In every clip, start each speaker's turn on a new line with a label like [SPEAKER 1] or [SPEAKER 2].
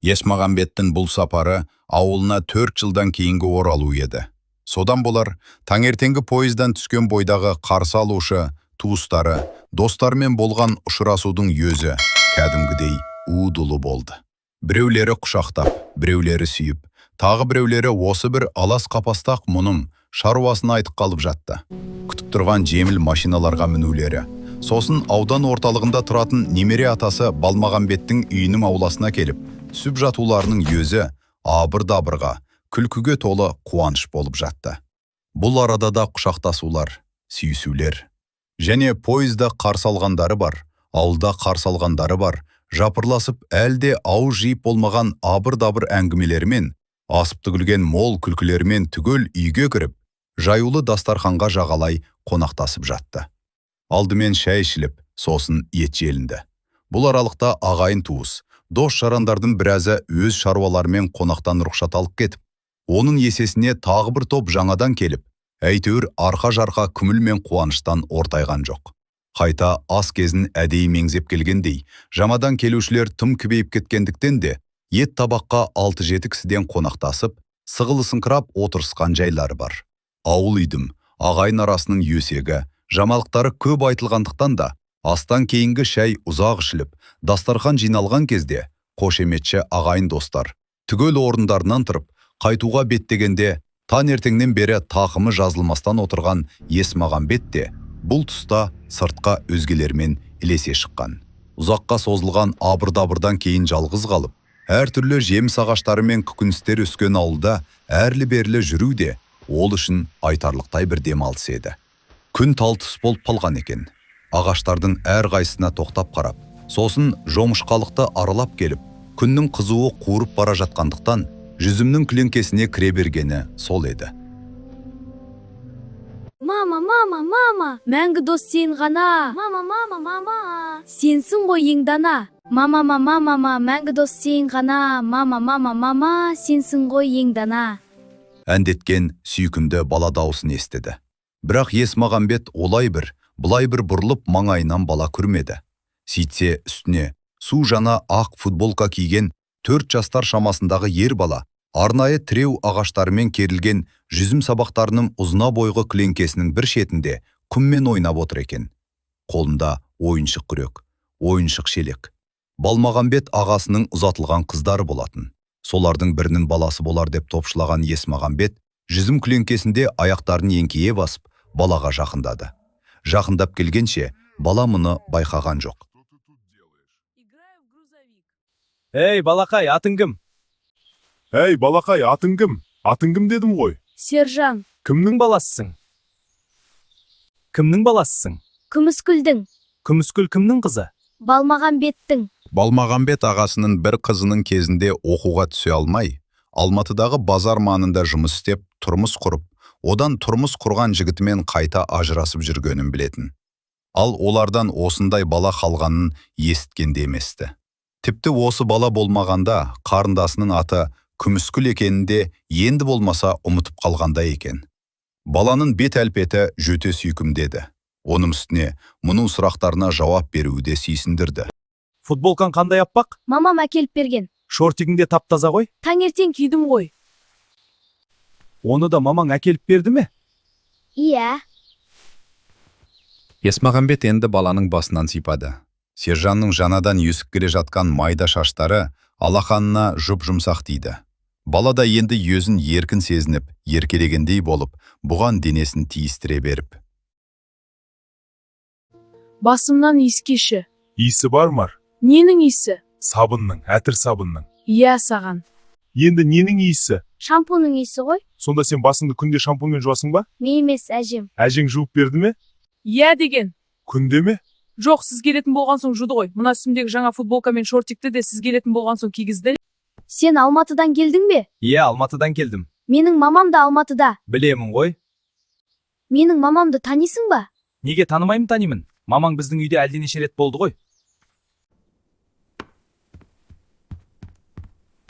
[SPEAKER 1] Есмағамбеттің бұл сапары ауылына 4 жылдан кейінгі оралу еді. Содан болар, таңертеңгі пойыздан түскен бойдағы қарсы алушы, туыстары, достармен болған ұшырасудың өзі кәдімгідей удулы болды. Біреулері құшақтап, біреулері сүйіп, тағы біреулері осы бір алас қапастақ мұның шаруасын айтып қалып жатты. Күтіп тұрған жеңіл машиналарға мінулері. Сосын аудан орталығында тұратын немере атасы Балмағамбеттің үйінің ауласына келіп, түсіп жатуларының өзі абыр-дабырға, күлкіге толы қуаныш болып жатты. Бұл арада да құшақтасулар, сүйісулер. Және пойызда қарсы алғандары бар, ауылда қарсы алғандары бар, жапырласып әлде ауыз жиып болмаған абыр-дабыр әңгімелерімен, асып төгілген мол күлкілерімен түгел үйге кіріп, жаюлы дастарханға жағалай қонақтасып жатты. Алдымен шәй ішіліп, сосын ет желінді. Бұл аралықта ағайын туыс, дос-жарандардың біразы өз шаруаларымен қонақтан рұқсат алып кетіп, оның есесіне тағы бір топ жаңадан келіп, әйтеуір арқа-жарқа күміл мен қуаныштан ортайған жоқ. Қайта ас кезін әдейі меңзеп келгендей, жаңадан келушілер тым көбейіп кеткендіктен де, ет табаққа 6-7 кісіден қонақтасып, сығылысыңқырап отырысқан жайлары бар. Ауыл үйдің, ағайын арасының өсегі, жамалықтары көп айтылғандықтан да, астан кейінгі шәй ұзақ ішіліп, дастархан жиналған кезде, қошеметші ағайын достар, түгел орындарынан тұрып, қайтуға беттегенде, таңертеңнен бері тақымы жазылмастан отырған Есмағамбет те, бұл тұста сыртқа өзгелермен ілесе шыққан. Ұзаққа созылған абыр-дабырдан кейін жалғыз қалып, әртүрлі жеміс ағаштары мен көкөністер өскен ауылда әрлі-берлі жүру де, ол үшін айтарлықтай бір демалыс еді. Күн талтыс болып қалған екен. Ағаштардың әр қайсысына тоқтап қарап, сосын жомышқалықты аралап келіп, күннің қызуы қуырып бара жатқандықтан, жүзімнің кілеңкесіне кіре бергені сол еді.
[SPEAKER 2] Мама, мәңгі дос сен ғана. Мама, сенсің ғой ең дана. Мама, мәңгі дос сен ғана. Мама, сенсің ғой ең дана.
[SPEAKER 1] Әндеткен сүйкімді бала даусын естіді. Бірақ Есмағамбет олай бір, бұлай бір бұрылып маңайынан бала көрмеді. Сөйтсе үстіне су жана ақ футболка киген 4 жастар шамасындағы ер бала, арнайы тіреу ағаштарымен керілген жүзім сабақтарының ұзына бойғы кілеңкесінің бір шетінде құммен ойнап отыр екен. Қолында ойыншық күрек, ойыншық шелек. Балмағамбет ағасының ұзатылған қыздары болатын. Солардың бірінің баласы болар деп топшылаған Есмағамбет, жүзім кілеңкесінде аяқтарын еңкейе басып, балаға жақындады. Жақындап келгенше, бала мұны байқаған жоқ.
[SPEAKER 3] Эй, балақай, атың кім?
[SPEAKER 4] Әй, балақай, атың кім? Атың кім дедім ғой?
[SPEAKER 2] Сержан,
[SPEAKER 3] Кімнің баласысың? Кімнің баласысың?
[SPEAKER 2] Күміскүлдің,
[SPEAKER 3] Күміскүл кімнің қызы?
[SPEAKER 2] Балмағамбеттің.
[SPEAKER 1] Балмағамбет ағасының бір қызының кезінде оқуға түсе алмай, Алматыдағы базар маңында жұмыс істеп, тұрмыс құрып, одан тұрмыс құрған жігітімен қайта ажырасып жүргенін білетін. Ал олардан осындай бала қалғанын есіткенде еместі. Тіпті осы бала болмағанда қарындасының аты Күміскүл екенінде енді болмаса ұмытып қалғанда екен. Баланың бет әлпеті жөте сүйкімдеді. Оның үстіне мұның сұрақтарына жауап беруі де сүйсіндірді.
[SPEAKER 3] Футболкан қандай аппақ?
[SPEAKER 2] Мамам әкеліп берген.
[SPEAKER 3] Шортигіңде тап-таза ғой?
[SPEAKER 2] Таңертең күйдім ғой.
[SPEAKER 3] Оны да мамаң әкеліп берді ме?
[SPEAKER 2] Иә.
[SPEAKER 1] Есмағамбет енді баланың басынан сипады. Сержанның жаңадан өсіп келе жатқан майда шаштары алақанына жұп-жұмсақ тиді. Бала да енді өзін еркін сезініп, еркелегендей болып, бұған денесін тиістіре беріп.
[SPEAKER 5] Басымнан иіскеші.
[SPEAKER 4] Иісі бар мар?
[SPEAKER 5] Ненің иісі?
[SPEAKER 4] Сабынның, әтір сабынның.
[SPEAKER 5] Иә саған.
[SPEAKER 4] Енді ненің иісі?
[SPEAKER 2] Шампунның иісі ғой?
[SPEAKER 4] Сонда сен басыңды күнде шампунмен жуасың ба?
[SPEAKER 2] Мен емес, әжем.
[SPEAKER 4] Әжең жуып берді ме?
[SPEAKER 5] Иә деген.
[SPEAKER 4] Күнде ме?
[SPEAKER 5] Жоқ, сіз келетін болған соң жуды ғой. Мына үстімдегі жаңа футболка мен шортикті де сіз келетін болған соң кигізді.
[SPEAKER 2] Сен Алматыдан келдің бе?
[SPEAKER 3] Иә, Алматыдан келдім.
[SPEAKER 2] Менің мамам да Алматыда.
[SPEAKER 3] Білемін ғой.
[SPEAKER 2] Менің мамамды танисың ба?
[SPEAKER 3] Неге танымаймын, танимын? Мамаң біздің үйде әлденеше рет болды ғой.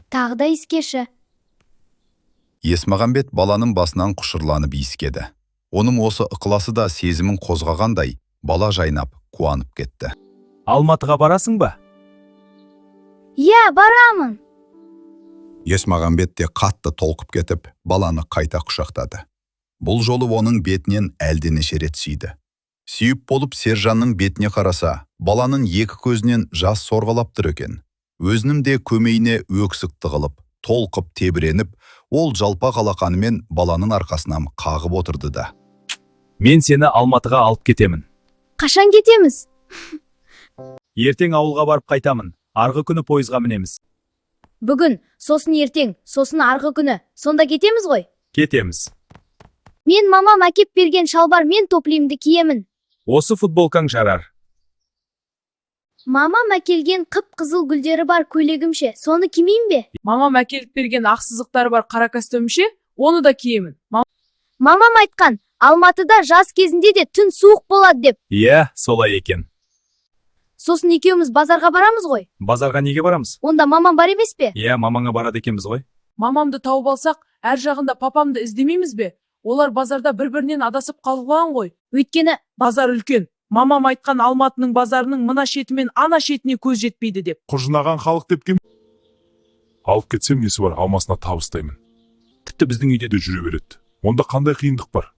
[SPEAKER 2] Тағы да иіскеші.
[SPEAKER 1] Есмағамбет баланың басынан құшырланып иіскеді. Оның осы ықыласы да сезімін қозғағандай, бала жайнап, қуанып кетті.
[SPEAKER 3] Алматыға барасың ба?
[SPEAKER 2] Иә, барамын.
[SPEAKER 1] Есмағамбет те қатты толқып кетіп, баланы қайта құшақтады. Бұл жолы оның бетінен әлденеше рет сүйді. Сүйіп болып сержанның бетіне қараса, баланың екі көзінен жас сорғалап тұр екен. Өзінің де көмейіне өксік тығылып, толқып тебіреніп, ол жалпақ алақанымен баланың арқасынан қағып отырды да.
[SPEAKER 3] Мен сені Алматыға алып кетемін.
[SPEAKER 2] Қашан кетеміз?
[SPEAKER 3] Ертең ауылға барып қайтамын. Арғы күні пойызға мінеміз.
[SPEAKER 2] Бүгін, сосын ертең, сосын арғы күні. Сонда кетеміз ғой?
[SPEAKER 3] Кетеміз.
[SPEAKER 2] Мен мамам әкеп берген шалбар мен топлимді киемін.
[SPEAKER 3] Осы футболкаң жарар.
[SPEAKER 2] Мамам әкелген қып-қызыл гүлдері бар көйлегімше, соны кимейін бе?
[SPEAKER 5] Мамам әкеліп берген ақ сызықтары бар қара костюмше, оны да киемін.
[SPEAKER 2] Мамам айтқан, Алматыда жаз кезінде де түн суық болады деп.
[SPEAKER 3] Иә, солай екен.
[SPEAKER 2] Сосын екеуміз базарға барамыз ғой.
[SPEAKER 3] Базарға неге барамыз?
[SPEAKER 2] Онда мамам бар емес пе?
[SPEAKER 3] Иә, мамаңа барады екенбіз ғой.
[SPEAKER 5] Мамамды тауып алсақ, әр жағында папамды іздемейміз бе? Олар базарда бір-бірінен адасып қалған ғой.
[SPEAKER 2] Өйткені
[SPEAKER 5] Базар үлкен. Мамам айтқан Алматының базарының мына шеті мен ана шетіне көз жетпейді деп.
[SPEAKER 4] Құжынаған халық деп кем? Алып кетсем несі бар, алмасына табыстаймын.
[SPEAKER 3] Тіпті біздің үйде
[SPEAKER 4] Де жүре береді. Онда қандай қиындық бар?